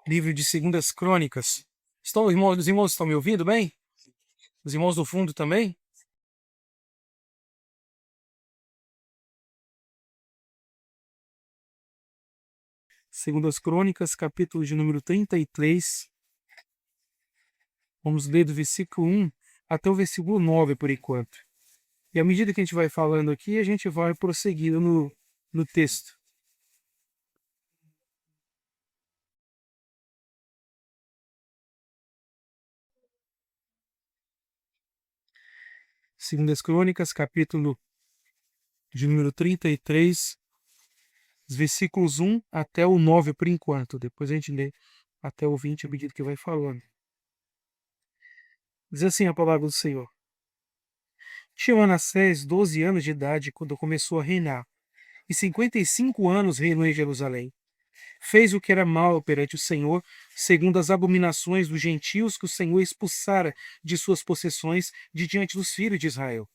Livro de Segundas Crônicas. Os irmãos estão me ouvindo bem? Os irmãos do fundo também? Segundas Crônicas, capítulo de número 33. Vamos ler do versículo 1 até o versículo 9 por enquanto. E à medida que a gente vai falando aqui, a gente vai prosseguindo no texto. Segundas Crônicas, capítulo de número 33, os versículos 1 até o 9 por enquanto. Depois a gente lê até o 20 à medida que vai falando. Diz assim a palavra do Senhor. Tinha Manassés 12 anos de idade quando começou a reinar, e 55 anos reinou em Jerusalém. Fez o que era mal perante o Senhor, segundo as abominações dos gentios que o Senhor expulsara de suas possessões de diante dos filhos de Israel.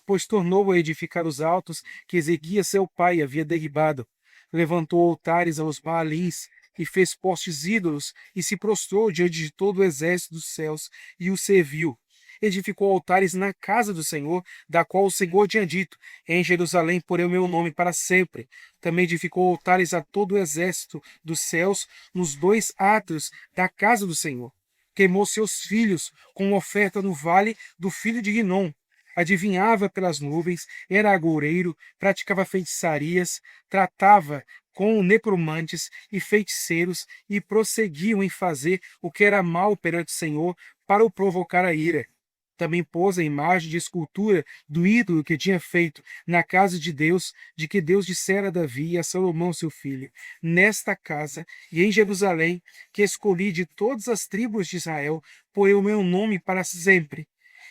Pois tornou a edificar os altos que Ezequias seu pai havia derribado. Levantou altares aos Baalins e fez postes ídolos e se prostrou diante de todo o exército dos céus e o serviu. Edificou altares na casa do Senhor, da qual o Senhor tinha dito: em Jerusalém porei o meu nome para sempre. Também edificou altares a todo o exército dos céus nos 2 átrios da casa do Senhor. Queimou seus filhos com oferta no vale do filho de Rinom. Adivinhava pelas nuvens, era agoureiro, praticava feitiçarias, tratava com necromantes e feiticeiros e prosseguiam em fazer o que era mal perante o Senhor para o provocar a ira. Também pôs a imagem de escultura do ídolo que tinha feito na casa de Deus, de que Deus dissera a Davi e a Salomão seu filho: nesta casa e em Jerusalém, que escolhi de todas as tribos de Israel, porei o meu nome para sempre.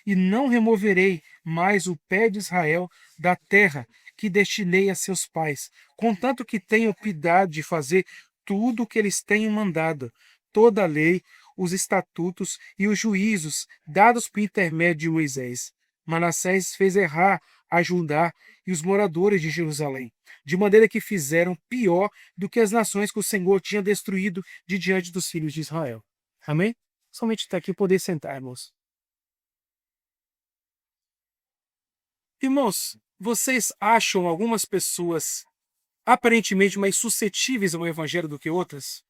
E não removerei mais o pé de Israel da terra que destinei a seus pais, contanto que tenham piedade de fazer tudo o que eles tenham mandado, toda a lei, os estatutos e os juízos dados por intermédio de Moisés. Manassés fez errar a Judá e os moradores de Jerusalém, de maneira que fizeram pior do que as nações que o Senhor tinha destruído de diante dos filhos de Israel. Amém? Somente até aqui poder sentar, irmãos. Irmãos, vocês acham algumas pessoas aparentemente mais suscetíveis ao evangelho do que outras?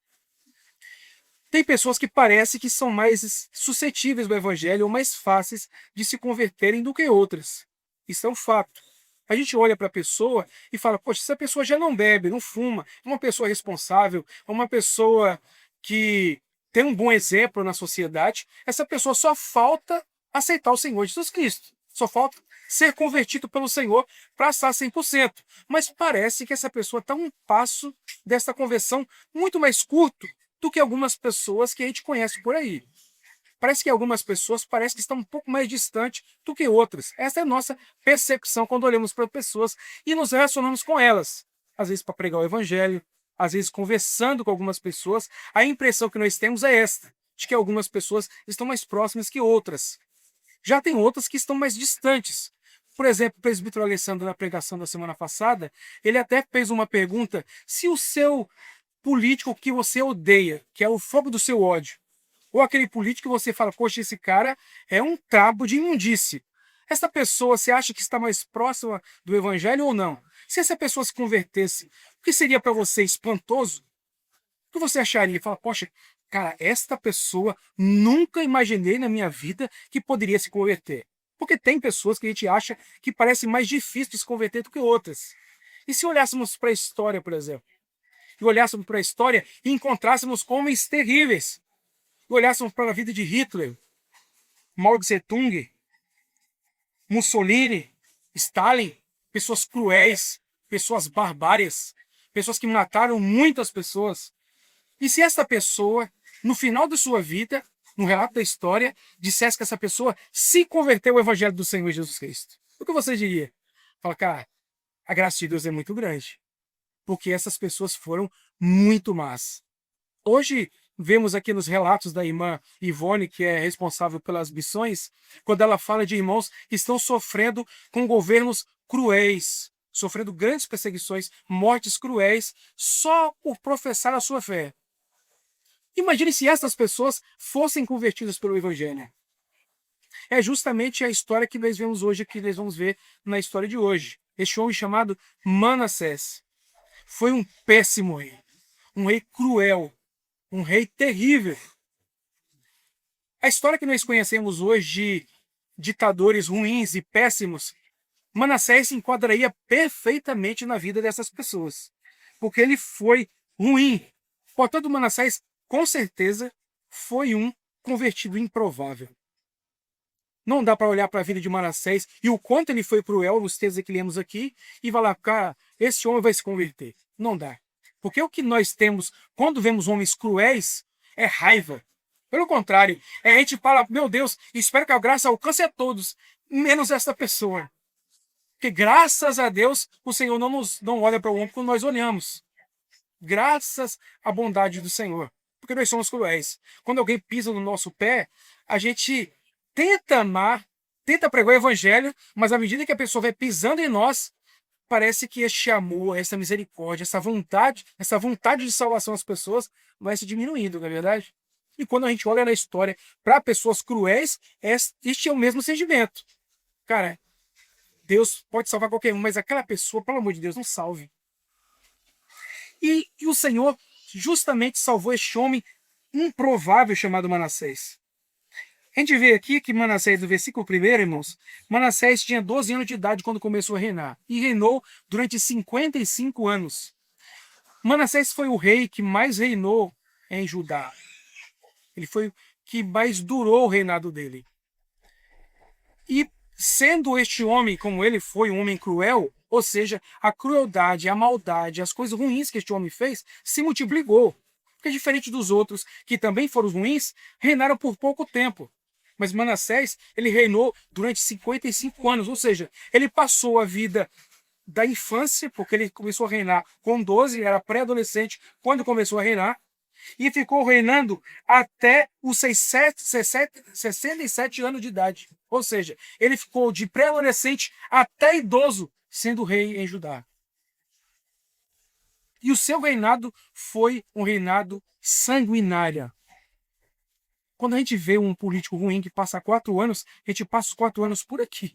Tem pessoas que parece que são mais suscetíveis ao evangelho ou mais fáceis de se converterem do que outras. Isso é um fato. A gente olha para a pessoa e fala: poxa, essa pessoa já não bebe, não fuma, é uma pessoa responsável, é uma pessoa que tem um bom exemplo na sociedade. Essa pessoa só falta aceitar o Senhor Jesus Cristo. Só falta ser convertido pelo Senhor para estar 100%. Mas parece que essa pessoa está um passo dessa conversão muito mais curto do que algumas pessoas que a gente conhece por aí. Parece que algumas pessoas parecem que estão um pouco mais distantes do que outras. Essa é a nossa percepção quando olhamos para pessoas e nos relacionamos com elas. Às vezes para pregar o evangelho, às vezes conversando com algumas pessoas, a impressão que nós temos é esta, de que algumas pessoas estão mais próximas que outras. Já tem outras que estão mais distantes. Por exemplo, o presbítero Alessandro, na pregação da semana passada, ele até fez uma pergunta: se o seu político que você odeia, que é o fogo do seu ódio, ou aquele político que você fala: poxa, esse cara é um cabo de imundície. Essa pessoa, você acha que está mais próxima do evangelho ou não? Se essa pessoa se convertesse, o que seria para você espantoso? O que você acharia? Fala: poxa, cara, esta pessoa nunca imaginei na minha vida que poderia se converter. Porque tem pessoas que a gente acha que parece mais difícil de se converter do que outras. E se olhássemos para a história, por exemplo, e olhássemos para a história e encontrássemos homens terríveis, e olhássemos para a vida de Hitler, Mao Tse-tung, Mussolini, Stalin, pessoas cruéis, pessoas barbárias, pessoas que mataram muitas pessoas. E se essa pessoa, no final da sua vida, no relato da história, dissesse que essa pessoa se converteu ao evangelho do Senhor Jesus Cristo? O que você diria? Fala: cara, a graça de Deus é muito grande, porque essas pessoas foram muito más. Hoje, vemos aqui nos relatos da irmã Ivone, que é responsável pelas missões, quando ela fala de irmãos que estão sofrendo com governos cruéis, sofrendo grandes perseguições, mortes cruéis, só por professar a sua fé. Imagine se essas pessoas fossem convertidas pelo Evangelho. É justamente a história que nós vemos hoje, que nós vamos ver na história de hoje. Este homem chamado Manassés foi um péssimo rei, um rei cruel, um rei terrível. A história que nós conhecemos hoje de ditadores ruins e péssimos, Manassés se enquadraria perfeitamente na vida dessas pessoas, porque ele foi ruim. Portanto, Manassés, com certeza, foi um convertido improvável. Não dá para olhar para a vida de Manassés e o quanto ele foi cruel nos textos que lemos aqui e falar, cara, esse homem vai se converter. Não dá. Porque o que nós temos quando vemos homens cruéis é raiva. Pelo contrário, a gente fala, meu Deus, espero que a graça alcance a todos, menos essa pessoa. Porque graças a Deus o Senhor não olha para o homem como nós olhamos. Graças à bondade do Senhor. Porque nós somos cruéis. Quando alguém pisa no nosso pé, a gente tenta amar, tenta pregar o evangelho, mas à medida que a pessoa vai pisando em nós, parece que este amor, essa misericórdia, essa vontade de salvação às pessoas vai se diminuindo, não é verdade? E quando a gente olha na história para pessoas cruéis, este é o mesmo sentimento. Cara, Deus pode salvar qualquer um, mas aquela pessoa, pelo amor de Deus, não salve. E o Senhor justamente salvou este homem improvável chamado Manassés. A gente vê aqui que Manassés, no versículo 1, irmãos, Manassés tinha 12 anos de idade quando começou a reinar, e reinou durante 55 anos. Manassés foi o rei que mais reinou em Judá. Ele foi o que mais durou o reinado dele. E sendo este homem, como ele foi, um homem cruel, ou seja, a crueldade, a maldade, as coisas ruins que este homem fez, se multiplicou. Porque diferente dos outros, que também foram ruins, reinaram por pouco tempo. Mas Manassés, ele reinou durante 55 anos, ou seja, ele passou a vida da infância, porque ele começou a reinar com 12, era pré-adolescente quando começou a reinar, e ficou reinando até os 67 anos de idade. Ou seja, ele ficou de pré-adolescente até idoso, sendo rei em Judá. E o seu reinado foi um reinado sanguinário. Quando a gente vê um político ruim que passa 4 anos, a gente passa os 4 anos por aqui.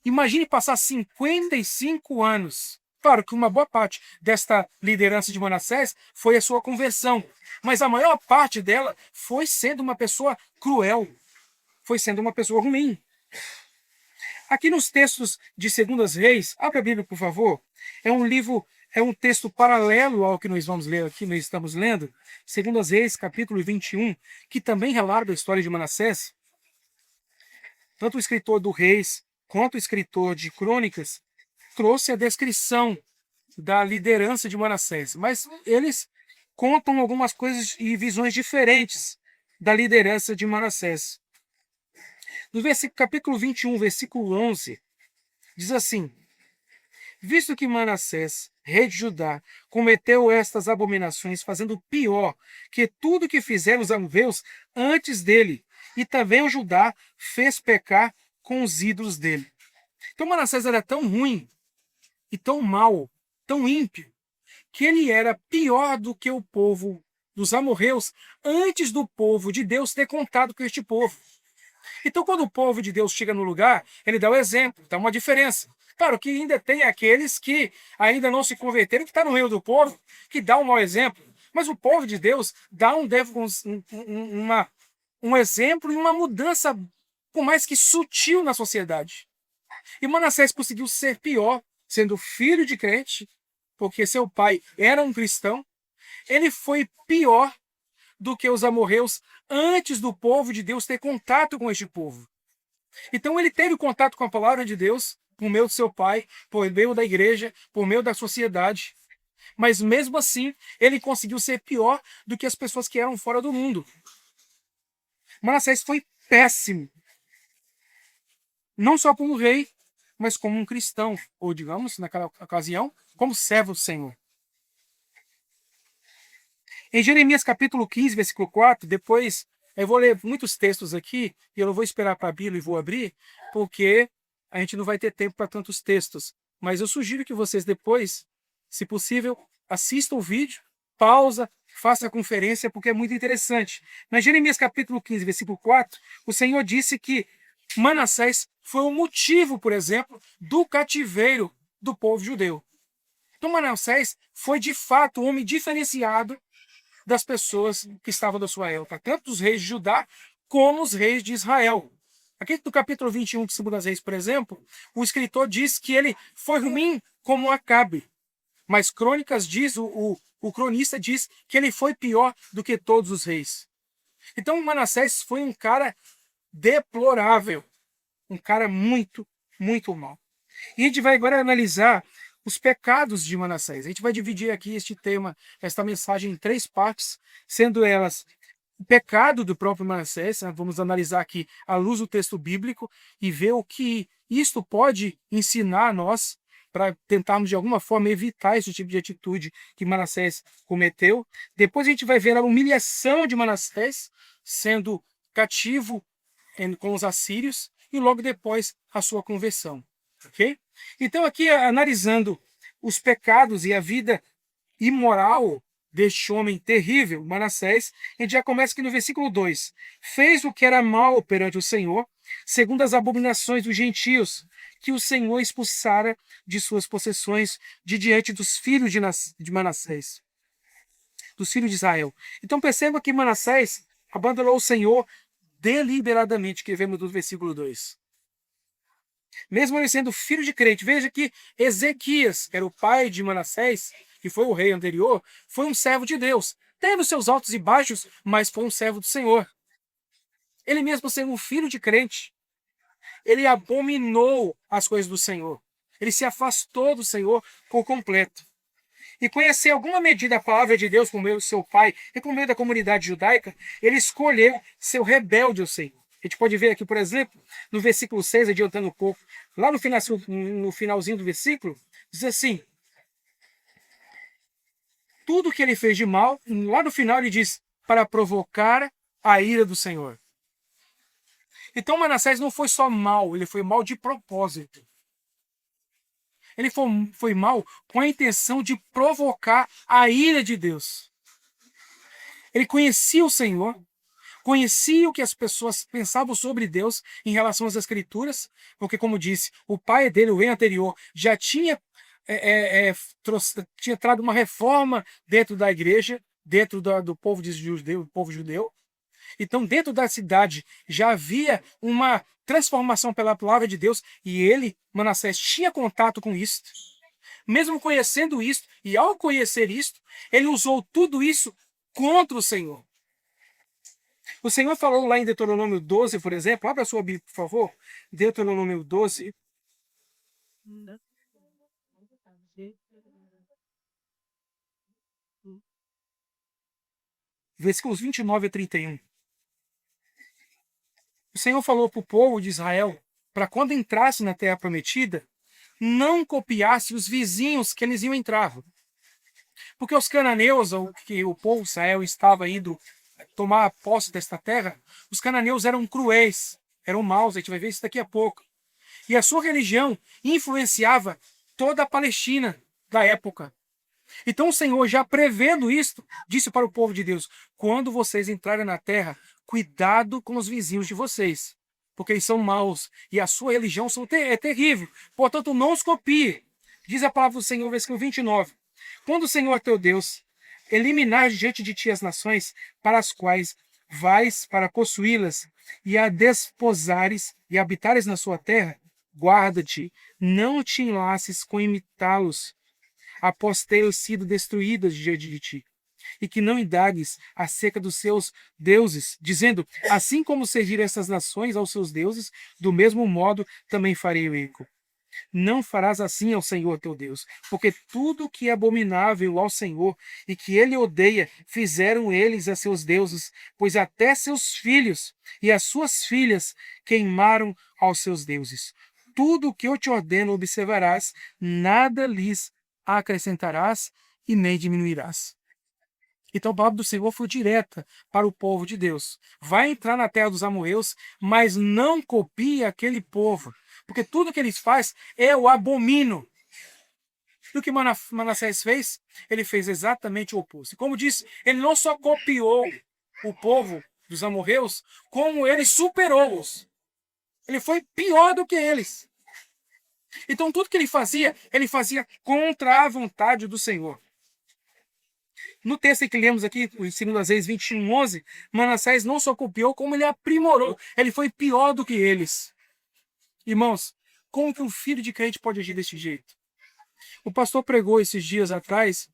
Imagine passar 55 anos. Claro que uma boa parte desta liderança de Manassés foi a sua conversão, mas a maior parte dela foi sendo uma pessoa cruel, foi sendo uma pessoa ruim. Aqui nos textos de 2 Reis, abra a Bíblia, por favor. É um texto paralelo ao que nós vamos ler aqui, nós estamos lendo, 2 Reis, capítulo 21, que também relata a história de Manassés. Tanto o escritor do Reis quanto o escritor de Crônicas trouxe a descrição da liderança de Manassés, mas eles contam algumas coisas e visões diferentes da liderança de Manassés. No capítulo 21, versículo 11, diz assim: visto que Manassés, rei de Judá, cometeu estas abominações, fazendo pior que tudo que fizeram os amorreus antes dele, e também o Judá fez pecar com os ídolos dele. Então Manassés era tão ruim e tão mau, tão ímpio, que ele era pior do que o povo dos amorreus antes do povo de Deus ter contato com este povo. Então, quando o povo de Deus chega no lugar, ele dá o exemplo, dá uma diferença. Claro que ainda tem aqueles que ainda não se converteram, que estão no meio do povo, que dá um mau exemplo. Mas o povo de Deus dá um exemplo e uma mudança, por mais que sutil, na sociedade. E Manassés conseguiu ser pior, sendo filho de crente, porque seu pai era um cristão. Ele foi pior do que os amorreus antes do povo de Deus ter contato com este povo. Então ele teve contato com a palavra de Deus por meio do seu pai, por meio da igreja, por meio da sociedade. Mas mesmo assim, ele conseguiu ser pior do que as pessoas que eram fora do mundo. Manassés foi péssimo. Não só como rei, mas como um cristão, ou digamos, naquela ocasião, como servo do Senhor. Em Jeremias capítulo 15, versículo 4, depois eu vou ler muitos textos aqui, e eu não vou esperar para a Bíblia e vou abrir, porque a gente não vai ter tempo para tantos textos. Mas eu sugiro que vocês depois, se possível, assistam o vídeo, pausa, faça a conferência porque é muito interessante. Na Jeremias capítulo 15, versículo 4, o Senhor disse que Manassés foi o motivo, por exemplo, do cativeiro do povo judeu. Então Manassés foi de fato o homem diferenciado das pessoas que estavam da sua época, tanto os reis de Judá como os reis de Israel. Aqui no capítulo 21 de 2 Reis, por exemplo, o escritor diz que ele foi ruim como Acabe, mas Crônicas diz, o cronista diz que ele foi pior do que todos os reis. Então Manassés foi um cara deplorável, um cara muito, muito mau. E a gente vai agora analisar os pecados de Manassés. A gente vai dividir aqui este tema, esta mensagem, em 3 partes, sendo elas o pecado do próprio Manassés. Vamos analisar aqui à luz do texto bíblico e ver o que isto pode ensinar a nós para tentarmos de alguma forma evitar esse tipo de atitude que Manassés cometeu. Depois a gente vai ver a humilhação de Manassés sendo cativo com os assírios e logo depois a sua conversão. Ok? Então aqui analisando os pecados e a vida imoral deste homem terrível, Manassés, a gente já começa aqui no versículo 2. Fez o que era mal perante o Senhor, segundo as abominações dos gentios, que o Senhor expulsara de suas possessões de diante dos filhos de Manassés, dos filhos de Israel. Então perceba que Manassés abandonou o Senhor deliberadamente, que vemos do versículo 2. Mesmo ele sendo filho de crente, veja que Ezequias, que era o pai de Manassés, que foi o rei anterior, foi um servo de Deus. Teve os seus altos e baixos, mas foi um servo do Senhor. Ele mesmo sendo um filho de crente, ele abominou as coisas do Senhor. Ele se afastou do Senhor por completo. E conhecer alguma medida a palavra de Deus, por meio do seu pai e por meio da comunidade judaica, ele escolheu ser rebelde ao Senhor. A gente pode ver aqui, por exemplo, no versículo 6, adiantando um pouco, lá no finalzinho do versículo, diz assim: tudo que ele fez de mal, lá no final ele diz, para provocar a ira do Senhor. Então Manassés não foi só mal, ele foi mal de propósito. Ele foi mal com a intenção de provocar a ira de Deus. Ele conhecia o Senhor, conhecia o que as pessoas pensavam sobre Deus em relação às Escrituras, porque, como disse, o pai dele, o rei anterior, já tinha trazido uma reforma dentro da igreja, dentro do povo judeu. Então, dentro da cidade, já havia uma transformação pela palavra de Deus, e ele, Manassés, tinha contato com isso. Mesmo conhecendo isso, e ao conhecer isto, ele usou tudo isso contra o Senhor. O Senhor falou lá em Deuteronômio 12, por exemplo, abra a sua Bíblia, por favor. Deuteronômio 12. Versículos 29 a 31. O Senhor falou para o povo de Israel, para quando entrasse na terra prometida, não copiasse os vizinhos que eles iam entrar. Porque os cananeus, que o povo de Israel estava indo tomar posse desta terra, os cananeus eram cruéis, eram maus, a gente vai ver isso daqui a pouco. E a sua religião influenciava toda a Palestina da época. Então o Senhor, já prevendo isto, disse para o povo de Deus: quando vocês entrarem na terra, cuidado com os vizinhos de vocês, porque eles são maus e a sua religião é terrível. Portanto, não os copie. Diz a palavra do Senhor, versículo 29. Quando o Senhor teu Deus eliminar diante de ti as nações para as quais vais para possuí-las e a desposares e habitares na sua terra, guarda-te, não te enlaces com imitá-los após terem sido destruídas diante de ti, e que não indagues acerca dos seus deuses, dizendo: assim como serviram essas nações aos seus deuses, do mesmo modo também farei eu. Não farás assim ao Senhor teu Deus, porque tudo que é abominável ao Senhor e que ele odeia, fizeram eles a seus deuses, pois até seus filhos e as suas filhas queimaram aos seus deuses. Tudo o que eu te ordeno observarás, nada lhes acrescentarás e nem diminuirás. Então a palavra do Senhor foi direta para o povo de Deus. Vai entrar na terra dos amorreus, mas não copie aquele povo, porque tudo que eles fazem é o abomino. E o que Manassés fez? Ele fez exatamente o oposto. E como disse, ele não só copiou o povo dos amorreus, como ele superou-os. Ele foi pior do que eles. Então tudo que ele fazia contra a vontade do Senhor. No texto que lemos aqui, em 2 Reis 21:11, Manassés não só copiou, como ele aprimorou. Ele foi pior do que eles. Irmãos, como que um filho de crente pode agir desse jeito? O pastor pregou esses dias atrás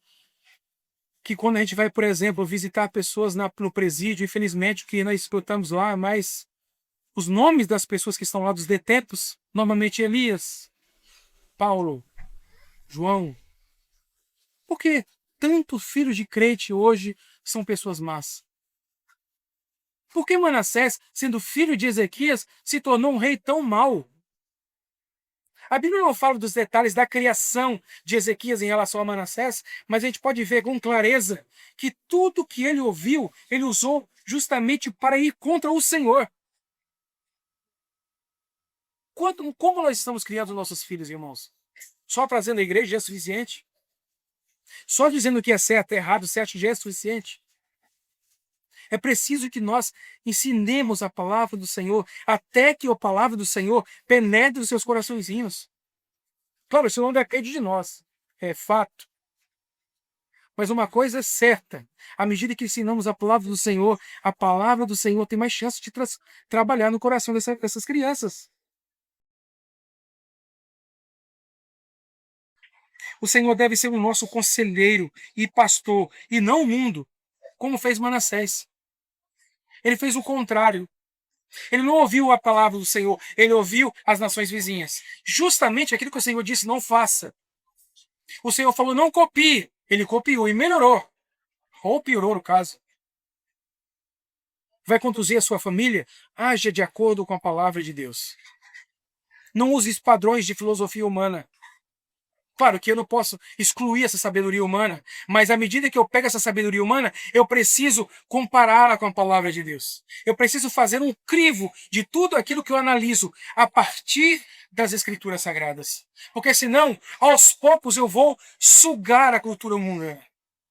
que quando a gente vai, por exemplo, visitar pessoas no presídio, infelizmente o que nós escutamos lá é mais os nomes das pessoas que estão lá, dos detentos, normalmente Elias, Paulo, João. Por que tantos filhos de crente hoje são pessoas más? Por que Manassés, sendo filho de Ezequias, se tornou um rei tão mau? A Bíblia não fala dos detalhes da criação de Ezequias em relação a Manassés, mas a gente pode ver com clareza que tudo que ele ouviu, ele usou justamente para ir contra o Senhor. Como nós estamos criando os nossos filhos, irmãos? Só trazendo a igreja já é suficiente? Só dizendo o que é certo e errado, certo já é suficiente? É preciso que nós ensinemos a palavra do Senhor até que a palavra do Senhor penetre os seus coraçõezinhos. Claro, isso não depende de nós, é fato. Mas uma coisa é certa, à medida que ensinamos a palavra do Senhor tem mais chance de trabalhar no coração dessas crianças. O Senhor deve ser o nosso conselheiro e pastor, e não o mundo, como fez Manassés. Ele fez o contrário. Ele não ouviu a palavra do Senhor, ele ouviu as nações vizinhas. Justamente aquilo que o Senhor disse, não faça. O Senhor falou, não copie. Ele copiou e melhorou. Ou piorou, no caso. Vai conduzir a sua família? Haja de acordo com a palavra de Deus. Não use padrões de filosofia humana. Claro que eu não posso excluir essa sabedoria humana, mas à medida que eu pego essa sabedoria humana, eu preciso compará-la com a palavra de Deus. Eu preciso fazer um crivo de tudo aquilo que eu analiso a partir das Escrituras Sagradas. Porque senão, aos poucos, eu vou sugar a cultura humana.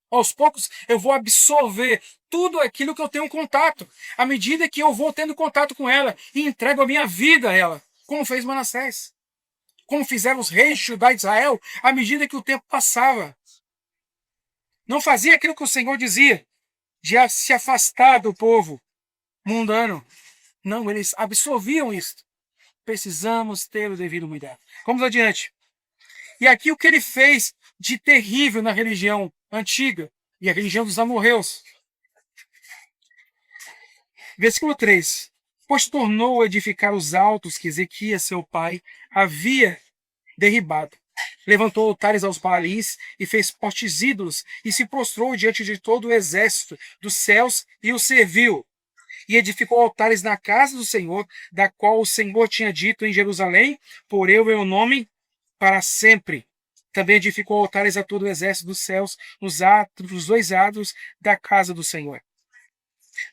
Aos poucos, eu vou absorver tudo aquilo que eu tenho contato. À medida que eu vou tendo contato com ela e entrego a minha vida a ela, como fez Manassés. Como fizeram os reis de Judá e Israel, à medida que o tempo passava. Não fazia aquilo que o Senhor dizia, de se afastar do povo mundano. Não, eles absorviam isto. Precisamos ter o devido cuidado. Vamos adiante. E aqui o que ele fez de terrível na religião antiga e a religião dos amorreus. Versículo 3. Pois tornou a edificar os altos que Ezequias, seu pai, havia derribado. Levantou altares aos Baalis e fez postes ídolos e se prostrou diante de todo o exército dos céus e o serviu. E edificou altares na casa do Senhor, da qual o Senhor tinha dito em Jerusalém, por eu meu nome para sempre. Também edificou altares a todo o exército dos céus, nos dois átrios da casa do Senhor.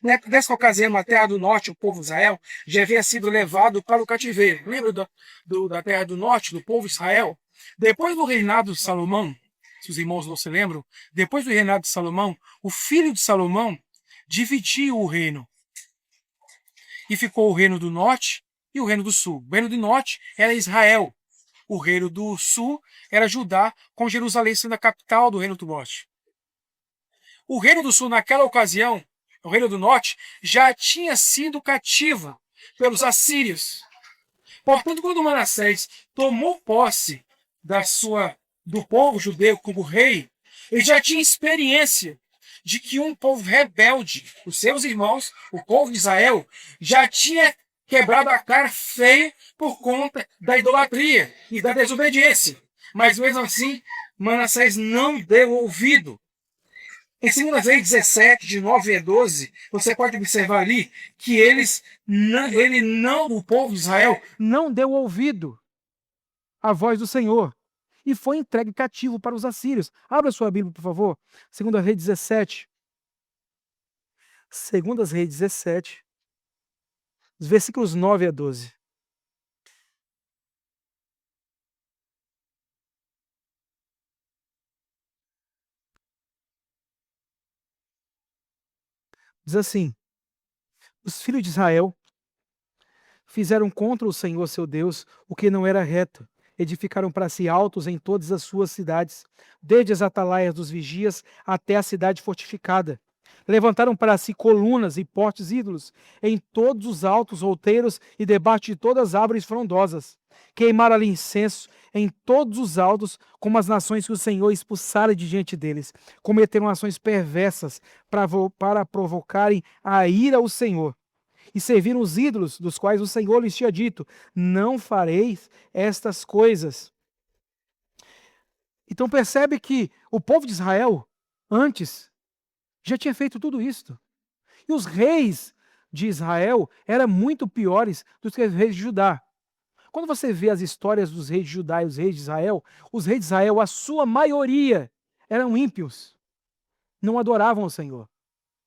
Nessa ocasião, a terra do norte, o povo de Israel, já havia sido levado para o cativeiro. Lembra da terra do norte, do povo de Israel? Depois do reinado de Salomão, se os irmãos não se lembram, depois do reinado de Salomão, o filho de Salomão dividiu o reino. E ficou o reino do norte e o reino do sul. O reino do norte era Israel. O reino do sul era Judá, com Jerusalém sendo a capital do reino do norte. O reino do sul, naquela ocasião, o reino do norte, já tinha sido cativa pelos assírios. Portanto, quando Manassés tomou posse do povo judeu como rei, ele já tinha experiência de que um povo rebelde, os seus irmãos, o povo de Israel, já tinha quebrado a cara feia por conta da idolatria e da desobediência. Mas mesmo assim, Manassés não deu ouvido. Em 2 Reis 17, de 9 a 12, você pode observar ali que o povo de Israel, não deu ouvido à voz do Senhor e foi entregue cativo para os assírios. Abra sua Bíblia, por favor. 2 Reis 17. 2 Reis 17, os versículos 9 a 12. Diz assim: os filhos de Israel fizeram contra o Senhor seu Deus o que não era reto. Edificaram para si altos em todas as suas cidades, desde as atalaias dos vigias até a cidade fortificada. Levantaram para si colunas e postes ídolos em todos os altos outeiros e debaixo de todas as árvores frondosas. Queimaram ali incenso em todos os altos, como as nações que o Senhor expulsara de diante deles. Cometeram ações perversas para provocarem a ira ao Senhor e serviram os ídolos dos quais o Senhor lhes tinha dito: não fareis estas coisas. Então percebe que o povo de Israel, antes, já tinha feito tudo isto. E os reis de Israel eram muito piores do que os reis de Judá. Quando você vê as histórias dos reis de Judá e os reis de Israel, os reis de Israel, a sua maioria, eram ímpios. Não adoravam o Senhor.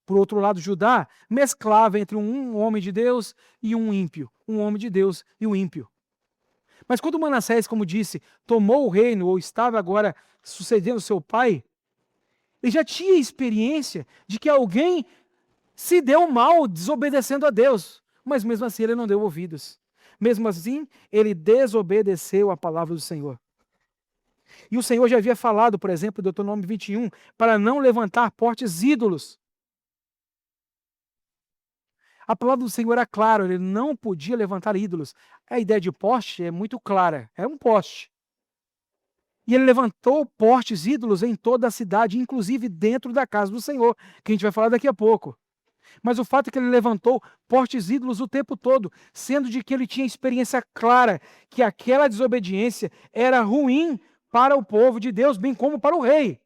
Por outro lado, Judá mesclava entre um homem de Deus e um ímpio, um homem de Deus e um ímpio. Mas quando Manassés, como disse, tomou o reino, ou estava agora sucedendo seu pai, ele já tinha experiência de que alguém se deu mal desobedecendo a Deus, mas mesmo assim ele não deu ouvidos. Mesmo assim, ele desobedeceu a palavra do Senhor. E o Senhor já havia falado, por exemplo, em Deuteronômio 21, para não levantar postes ídolos. A palavra do Senhor era clara, ele não podia levantar ídolos. A ideia de poste é muito clara, é um poste. E ele levantou postes ídolos em toda a cidade, inclusive dentro da casa do Senhor, que a gente vai falar daqui a pouco. Mas o fato é que ele levantou postes ídolos o tempo todo, sendo de que ele tinha experiência clara que aquela desobediência era ruim para o povo de Deus, bem como para o rei.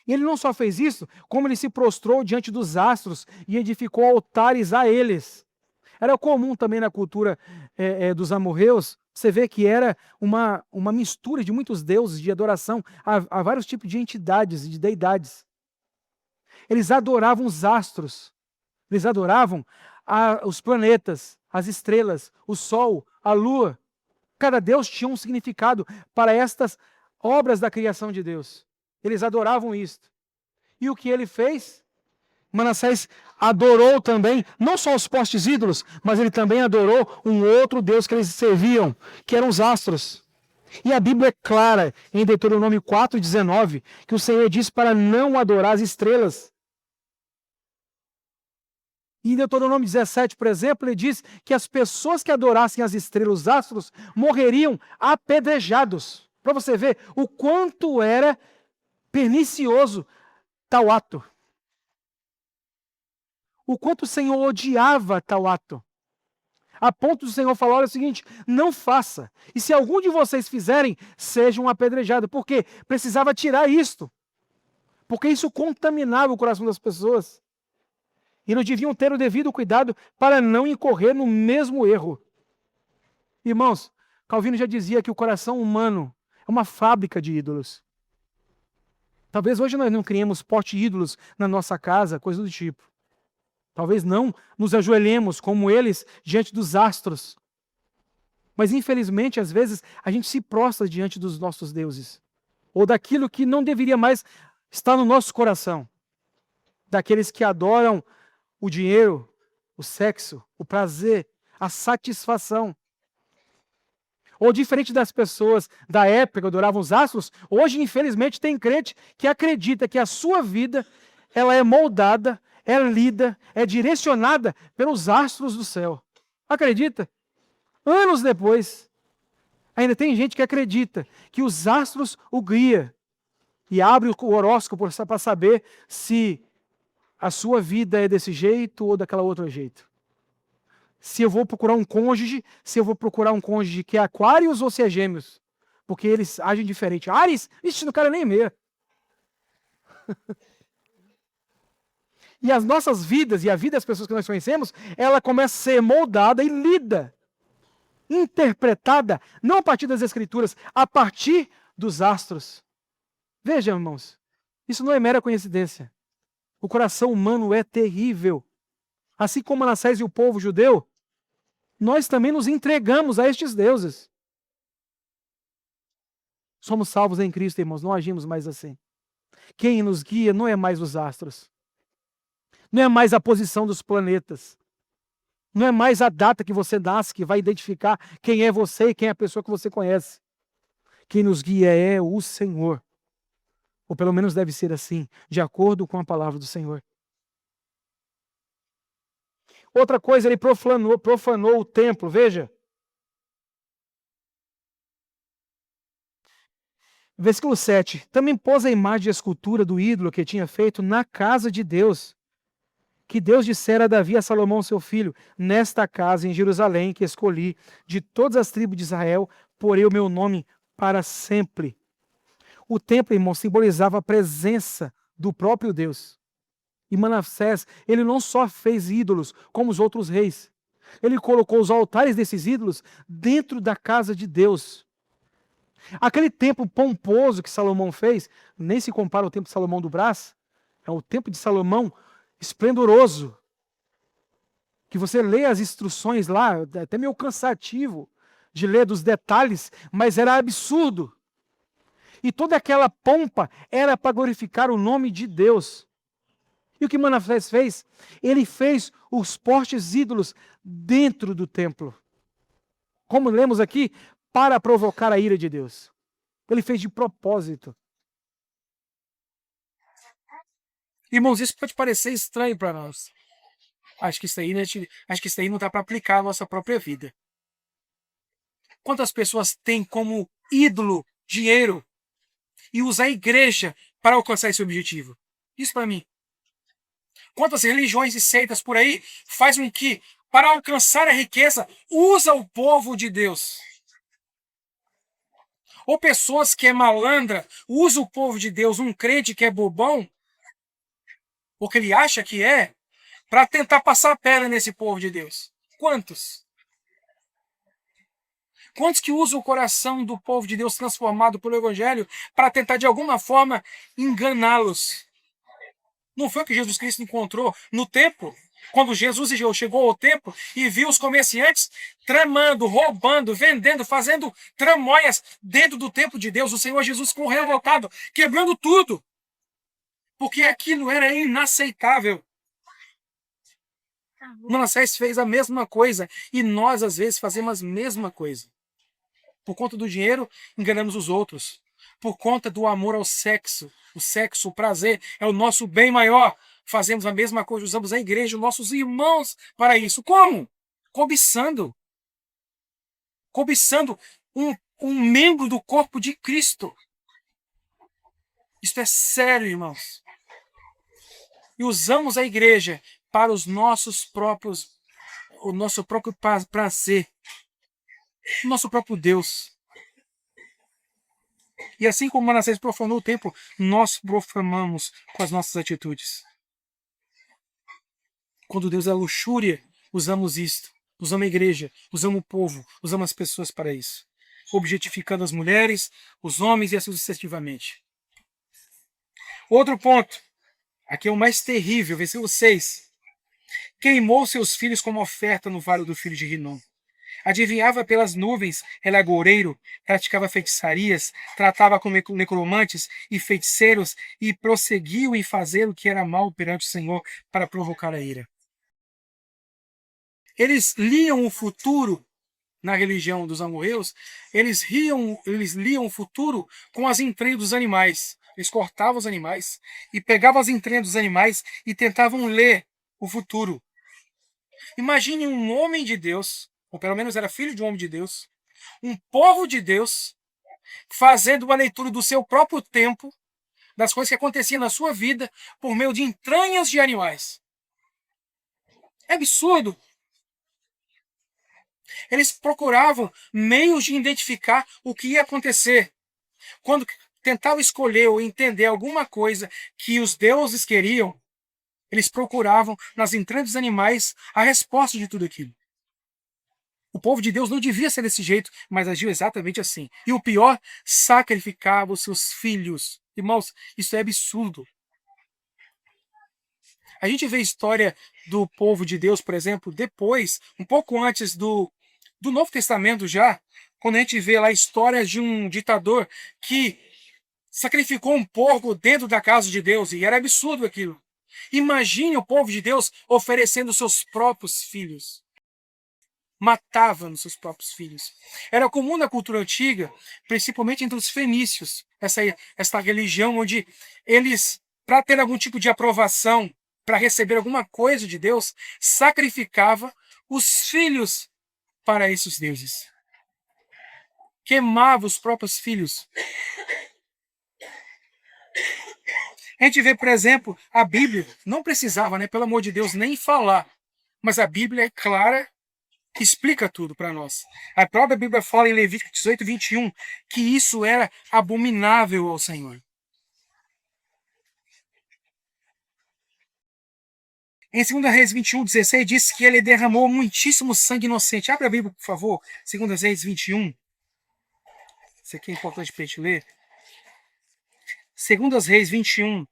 E ele não só fez isso, como ele se prostrou diante dos astros e edificou altares a eles. Era comum também na cultura dos amorreus, você vê que era uma mistura de muitos deuses de adoração a vários tipos de entidades e de deidades. Eles adoravam os astros, eles adoravam os planetas, as estrelas, o sol, a lua. Cada deus tinha um significado para estas obras da criação de Deus. Eles adoravam isto. E o que ele fez? Manassés adorou também, não só os postes ídolos, mas ele também adorou um outro Deus que eles serviam, que eram os astros. E a Bíblia é clara, em Deuteronômio 4,19, que o Senhor diz para não adorar as estrelas. E em Deuteronômio 17, por exemplo, ele diz que as pessoas que adorassem as estrelas, os astros, morreriam apedrejados. Para você ver o quanto era pernicioso tal ato. O quanto o Senhor odiava tal ato. A ponto do Senhor falar: olha, é o seguinte, não faça. E se algum de vocês fizerem, sejam apedrejados. Por quê? Precisava tirar isto. Porque isso contaminava o coração das pessoas. E não deviam ter o devido cuidado para não incorrer no mesmo erro. Irmãos, Calvino já dizia que o coração humano é uma fábrica de ídolos. Talvez hoje nós não criemos poste ídolos na nossa casa, coisa do tipo. Talvez não nos ajoelhemos como eles diante dos astros. Mas infelizmente, às vezes, a gente se prostra diante dos nossos deuses. Ou daquilo que não deveria mais estar no nosso coração. Daqueles que adoram o dinheiro, o sexo, o prazer, a satisfação. Ou diferente das pessoas da época que adoravam os astros, hoje, infelizmente, tem crente que acredita que a sua vida ela é moldada, é lida, é direcionada pelos astros do céu. Acredita? Anos depois, ainda tem gente que acredita que os astros o guia e abre o horóscopo para saber se a sua vida é desse jeito ou daquela outro jeito. Se eu vou procurar um cônjuge, se eu vou procurar um cônjuge que é Aquários ou se é Gêmeos. Porque eles agem diferente. Áries? Ixi, não quero nem meia. E as nossas vidas e a vida das pessoas que nós conhecemos, ela começa a ser moldada e lida, interpretada, não a partir das Escrituras, a partir dos astros. Veja, irmãos, isso não é mera coincidência. O coração humano é terrível. Assim como Manassés e o povo judeu, nós também nos entregamos a estes deuses. Somos salvos em Cristo, irmãos, não agimos mais assim. Quem nos guia não é mais os astros, não é mais a posição dos planetas, não é mais a data que você nasce que vai identificar quem é você e quem é a pessoa que você conhece. Quem nos guia é o Senhor. Ou pelo menos deve ser assim, de acordo com a palavra do Senhor. Outra coisa, ele profanou o templo, veja. Versículo 7. Também pôs a imagem de escultura do ídolo que tinha feito na casa de Deus, que Deus dissera a Davi e a Salomão, seu filho: nesta casa em Jerusalém que escolhi, de todas as tribos de Israel, porei o meu nome para sempre. O templo, irmão, simbolizava a presença do próprio Deus. E Manassés, ele não só fez ídolos como os outros reis, ele colocou os altares desses ídolos dentro da casa de Deus. Aquele templo pomposo que Salomão fez, nem se compara ao templo de Salomão do Brás, é o templo de Salomão esplendoroso, que você lê as instruções lá, é até meio cansativo de ler dos detalhes, mas era absurdo. E toda aquela pompa era para glorificar o nome de Deus. E o que Manassés fez? Ele fez os postes ídolos dentro do templo. Como lemos aqui, para provocar a ira de Deus. Ele fez de propósito. Irmãos, isso pode parecer estranho para nós. Acho que isso aí não dá para aplicar à nossa própria vida. Quantas pessoas têm como ídolo dinheiro e usam a igreja para alcançar esse objetivo? Isso para mim. Quantas religiões e seitas por aí fazem com que, para alcançar a riqueza, usa o povo de Deus? Ou pessoas que é malandra, usa o povo de Deus, um crente que é bobão, ou que ele acha que é, para tentar passar a perna nesse povo de Deus. Quantos? Quantos que usam o coração do povo de Deus transformado pelo Evangelho para tentar de alguma forma enganá-los? Não foi o que Jesus Cristo encontrou no templo? Quando Jesus chegou ao templo e viu os comerciantes tramando, roubando, vendendo, fazendo tramóias dentro do templo de Deus, o Senhor Jesus ficou revoltado, quebrando tudo, porque aquilo era inaceitável. Manassés fez a mesma coisa e nós às vezes fazemos a mesma coisa. Por conta do dinheiro, enganamos os outros. Por conta do amor ao sexo, o prazer é o nosso bem maior. Fazemos a mesma coisa, usamos a igreja, os nossos irmãos para isso. Como? Cobiçando. Cobiçando um membro do corpo de Cristo. Isso é sério, irmãos. E usamos a igreja para o nosso próprio prazer, o nosso próprio Deus. E assim como Manassés profanou o templo, nós profanamos com as nossas atitudes. Quando Deus é luxúria, usamos isto. Usamos a igreja, usamos o povo, usamos as pessoas para isso. Objetificando as mulheres, os homens e assim sucessivamente. Outro ponto, aqui é o mais terrível, versículo 6. Queimou seus filhos como oferta no vale do filho de Rinom. Adivinhava pelas nuvens, era agoureiro, praticava feitiçarias, tratava com necromantes e feiticeiros e prosseguiu em fazer o que era mal perante o Senhor para provocar a ira. Eles liam o futuro na religião dos amorreus, eles liam o futuro com as entranhas dos animais. Eles cortavam os animais e pegavam as entranhas dos animais e tentavam ler o futuro. Imagine um homem de Deus, ou pelo menos era filho de um homem de Deus, um povo de Deus, fazendo uma leitura do seu próprio tempo, das coisas que aconteciam na sua vida, por meio de entranhas de animais. É absurdo. Eles procuravam meios de identificar o que ia acontecer. Quando tentavam escolher ou entender alguma coisa que os deuses queriam, eles procuravam nas entranhas dos animais a resposta de tudo aquilo. O povo de Deus não devia ser desse jeito, mas agiu exatamente assim. E o pior, sacrificava os seus filhos. Irmãos, isso é absurdo. A gente vê a história do povo de Deus, por exemplo, depois, um pouco antes do Novo Testamento já, quando a gente vê lá a história de um ditador que sacrificou um porco dentro da casa de Deus, e era absurdo aquilo. Imagine o povo de Deus oferecendo seus próprios filhos. Matavam seus próprios filhos. Era comum na cultura antiga, principalmente entre os fenícios, essa religião onde eles, para ter algum tipo de aprovação, para receber alguma coisa de Deus, sacrificava os filhos para esses deuses. Queimava os próprios filhos. A gente vê, por exemplo, a Bíblia, não precisava, pelo amor de Deus, nem falar, mas a Bíblia é clara, explica tudo para nós. A própria Bíblia fala em Levítico 18, 21, que isso era abominável ao Senhor. Em 2 Reis 21, 16, diz que ele derramou muitíssimo sangue inocente. Abre a Bíblia, por favor. 2 Reis 21. Isso aqui é importante para a gente ler. 2 Reis 21,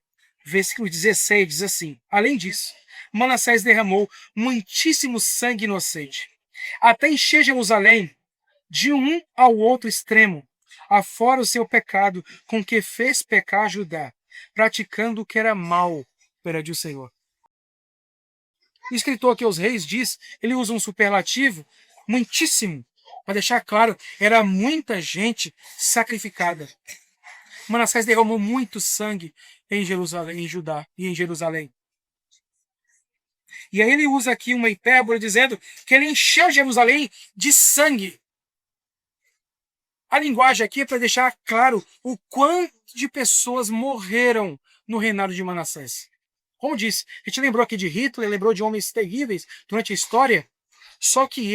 versículo 16, diz assim: além disso, Manassés derramou muitíssimo sangue inocente, até encher Jerusalém de um ao outro extremo, afora o seu pecado, com que fez pecar Judá, praticando o que era mal perante o Senhor. O escritor aqui aos Reis diz, ele usa um superlativo, muitíssimo, para deixar claro, era muita gente sacrificada. Manassés derramou muito sangue em Jerusalém, em Judá e em Jerusalém. E aí ele usa aqui uma hipérbole dizendo que ele encheu Jerusalém de sangue. A linguagem aqui é para deixar claro o quanto de pessoas morreram no reinado de Manassés. Como disse, a gente lembrou aqui de Hitler, lembrou de homens terríveis durante a história, só que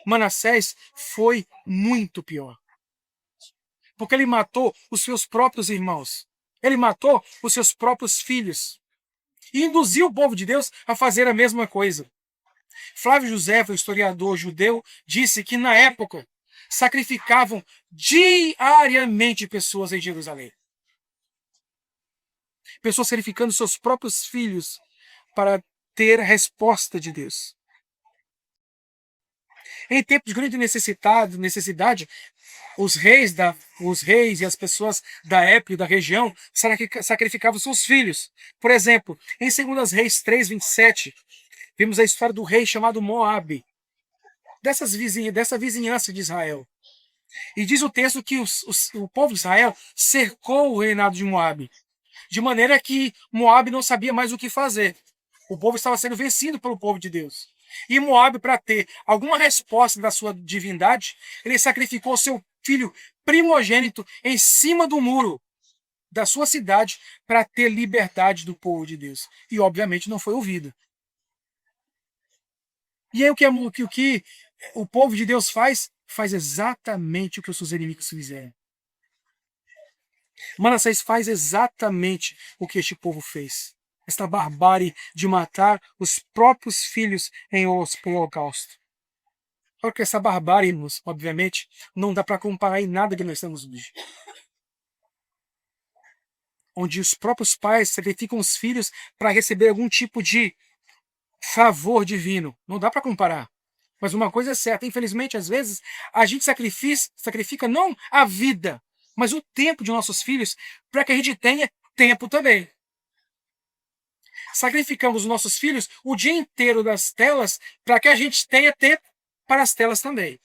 Manassés, foi muito pior. Porque ele matou os seus próprios irmãos. Ele matou os seus próprios filhos. E induziu o povo de Deus a fazer a mesma coisa. Flávio José, o historiador judeu, disse que na época sacrificavam diariamente pessoas em Jerusalém. Pessoas sacrificando seus próprios filhos para ter a resposta de Deus. Em tempo de grande necessidade, os reis e as pessoas da época e da região sacrificavam seus filhos. Por exemplo, em 2 Reis 3, 27, vimos a história do rei chamado Moabe, dessa vizinhança de Israel. E diz o texto que o povo de Israel cercou o reinado de Moabe, de maneira que Moabe não sabia mais o que fazer. O povo estava sendo vencido pelo povo de Deus. E Moabe, para ter alguma resposta da sua divindade, ele sacrificou seu filho primogênito em cima do muro da sua cidade para ter liberdade do povo de Deus. E, obviamente, não foi ouvido. E aí o que o povo de Deus faz? Faz exatamente o que os seus inimigos fizeram. Manassés faz exatamente o que este povo fez. Esta barbárie de matar os próprios filhos em holocausto. Só que essa barbárie, obviamente, não dá para comparar em nada que nós estamos hoje. Onde os próprios pais sacrificam os filhos para receber algum tipo de favor divino. Não dá para comparar. Mas uma coisa é certa, infelizmente, às vezes, a gente sacrifica não a vida, mas o tempo de nossos filhos para que a gente tenha tempo também. Sacrificamos os nossos filhos o dia inteiro das telas para que a gente tenha tempo para as telas também.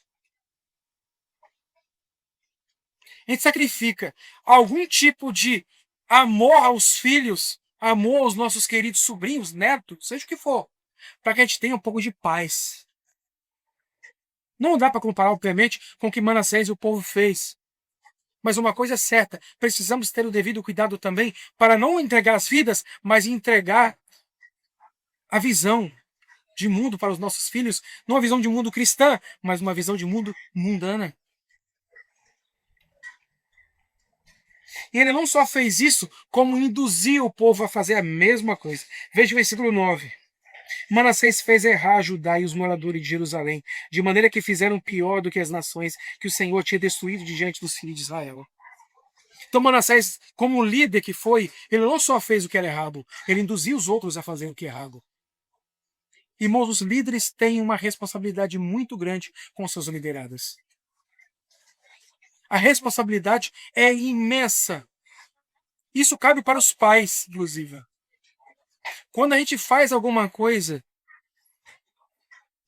A gente sacrifica algum tipo de amor aos filhos, amor aos nossos queridos sobrinhos, netos, seja o que for, para que a gente tenha um pouco de paz. Não dá para comparar, obviamente, com o que Manassés e o povo fez. Mas uma coisa é certa, precisamos ter o devido cuidado também para não entregar as vidas, mas entregar a visão de mundo para os nossos filhos, não uma visão de mundo cristã, mas uma visão de mundo mundana. E ele não só fez isso, como induziu o povo a fazer a mesma coisa. Veja o versículo 9. Manassés fez errar Judá e os moradores de Jerusalém, de maneira que fizeram pior do que as nações que o Senhor tinha destruído de diante dos filhos de Israel. Então Manassés, como líder que foi, ele não só fez o que era errado, ele induziu os outros a fazer o que é errado. Irmãos, os líderes têm uma responsabilidade muito grande com seus liderados. A responsabilidade é imensa. Isso cabe para os pais, inclusive. Quando a gente faz alguma coisa,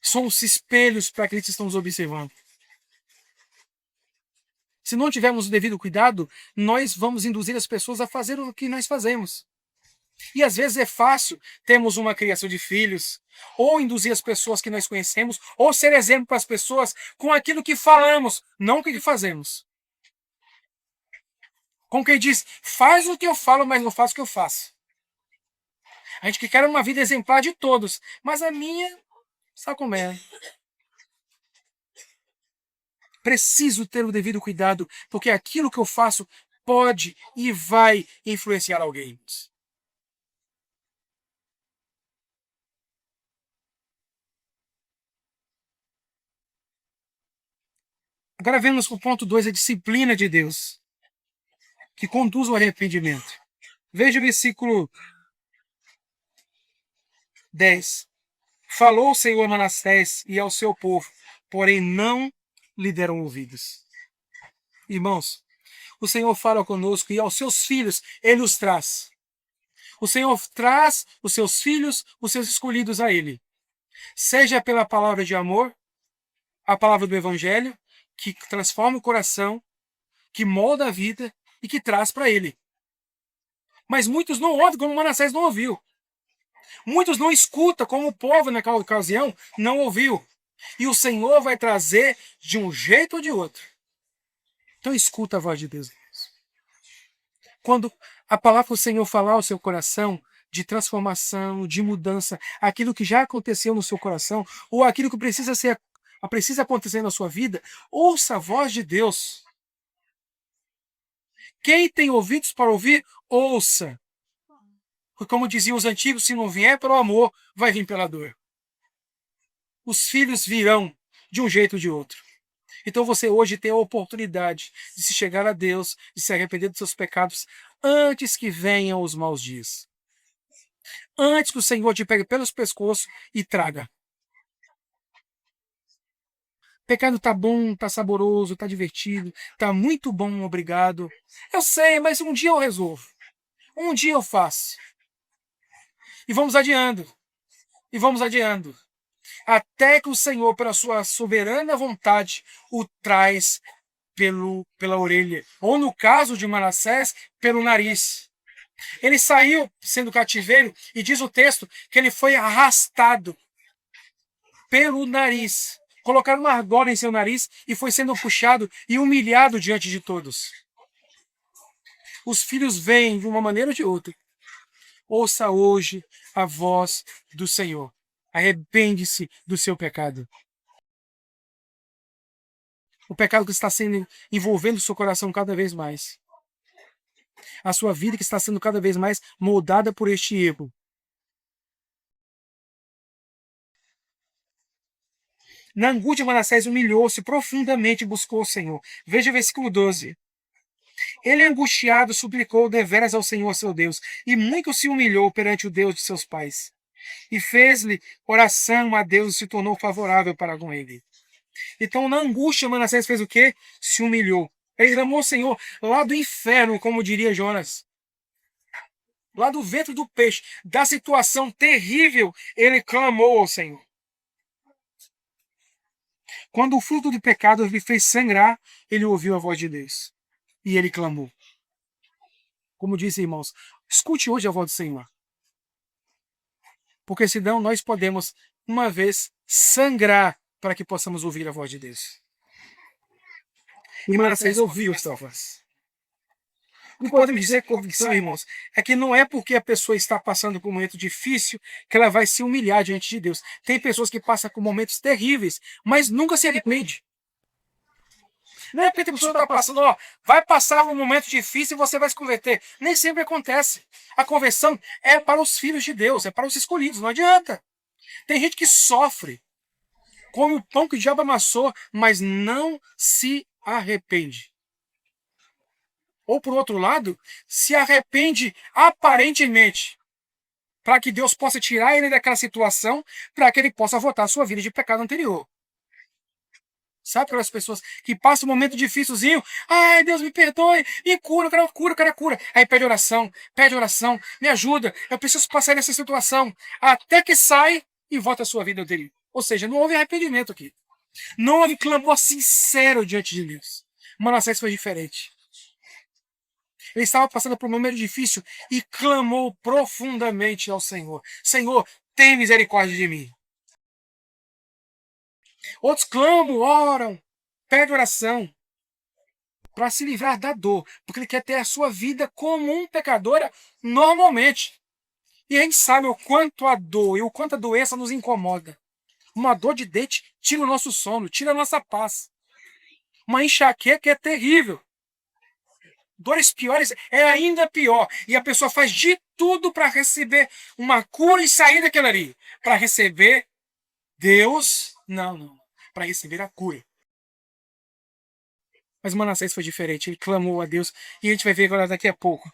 somos espelhos para aqueles que estão nos observando. Se não tivermos o devido cuidado, nós vamos induzir as pessoas a fazer o que nós fazemos. E às vezes é fácil termos uma criação de filhos, ou induzir as pessoas que nós conhecemos, ou ser exemplo para as pessoas com aquilo que falamos, não o que fazemos. Com quem diz, faz o que eu falo, mas não faz o que eu faço. A gente que quer uma vida exemplar de todos, mas a minha, sabe como é? Preciso ter o devido cuidado, porque aquilo que eu faço pode e vai influenciar alguém. Agora vemos o ponto 2, a disciplina de Deus, que conduz ao arrependimento. Veja o versículo 10. Falou o Senhor a Manassés e ao seu povo, porém não lhe deram ouvidos. Irmãos, o Senhor fala conosco e aos seus filhos ele os traz. O Senhor traz os seus filhos, os seus escolhidos a ele. Seja pela palavra de amor, a palavra do Evangelho, que transforma o coração, que molda a vida e que traz para ele. Mas muitos não ouvem como Manassés não ouviu. Muitos não escutam como o povo naquela ocasião não ouviu. E o Senhor vai trazer de um jeito ou de outro. Então escuta a voz de Deus. Quando a palavra do Senhor falar ao seu coração de transformação, de mudança, aquilo que já aconteceu no seu coração, ou aquilo que precisa acontecer na sua vida, ouça a voz de Deus. Quem tem ouvidos para ouvir, ouça. Porque como diziam os antigos, se não vier pelo amor, vai vir pela dor. Os filhos virão de um jeito ou de outro. Então você hoje tem a oportunidade de se chegar a Deus, de se arrepender dos seus pecados, antes que venham os maus dias. Antes que o Senhor te pegue pelos pescoços e traga. Pecado tá bom, tá saboroso, tá divertido, tá muito bom, obrigado. Eu sei, mas um dia eu resolvo. Um dia eu faço. E vamos adiando. E vamos adiando. Até que o Senhor, pela sua soberana vontade, o traz pela orelha. Ou no caso de Manassés, pelo nariz. Ele saiu sendo cativeiro e diz o texto que ele foi arrastado pelo nariz. Colocaram uma argola em seu nariz e foi sendo puxado e humilhado diante de todos. Os filhos vêm de uma maneira ou de outra. Ouça hoje a voz do Senhor. Arrepende-se do seu pecado. O pecado que está sendo envolvendo o seu coração cada vez mais. A sua vida que está sendo cada vez mais moldada por este erro. Na angústia, Manassés humilhou-se profundamente e buscou o Senhor. Veja o versículo 12. Ele, angustiado, suplicou deveras ao Senhor seu Deus, e muito se humilhou perante o Deus de seus pais. E fez-lhe oração a Deus e se tornou favorável para com ele. Então, na angústia, Manassés fez o quê? Se humilhou. Ele clamou ao Senhor lá do inferno, como diria Jonas. Lá do ventre do peixe, da situação terrível, ele clamou ao Senhor. Quando o fruto do pecado lhe fez sangrar, ele ouviu a voz de Deus. E ele clamou. Como disse, irmãos, escute hoje a voz do Senhor. Porque senão nós podemos, uma vez, sangrar para que possamos ouvir a voz de Deus. E Manassés ouviu esta voz. O que podemos dizer com convicção, irmãos, é que não é porque a pessoa está passando por um momento difícil que ela vai se humilhar diante de Deus. Tem pessoas que passam por momentos terríveis, mas nunca se arrepende. Não é porque a pessoa está passando, vai passar um momento difícil e você vai se converter. Nem sempre acontece. A conversão é para os filhos de Deus, é para os escolhidos, não adianta. Tem gente que sofre, come o pão que o diabo amassou, mas não se arrepende. Ou, por outro lado, se arrepende aparentemente, para que Deus possa tirar ele daquela situação, para que ele possa voltar à sua vida de pecado anterior. Sabe aquelas pessoas que passam um momento dificilzinho? Ai, Deus me perdoe, me cura, eu quero cura. Aí pede oração, me ajuda, eu preciso passar nessa situação. Até que sai e volta a sua vida anterior. Ou seja, não houve arrependimento aqui. Não houve clamor sincero diante de Deus. Manassés foi diferente. Ele estava passando por um momento difícil e clamou profundamente ao Senhor. Senhor, tem misericórdia de mim. Outros clamam, oram, pedem oração para se livrar da dor, porque ele quer ter a sua vida como um pecador normalmente. E a gente sabe o quanto a dor e o quanto a doença nos incomoda. Uma dor de dente tira o nosso sono, tira a nossa paz. Uma enxaqueca é terrível. Dores piores é ainda pior. E a pessoa faz de tudo para receber uma cura e sair daquela ali. Para receber Deus, não. Para receber a cura. Mas Manassés foi diferente. Ele clamou a Deus. E a gente vai ver agora daqui a pouco.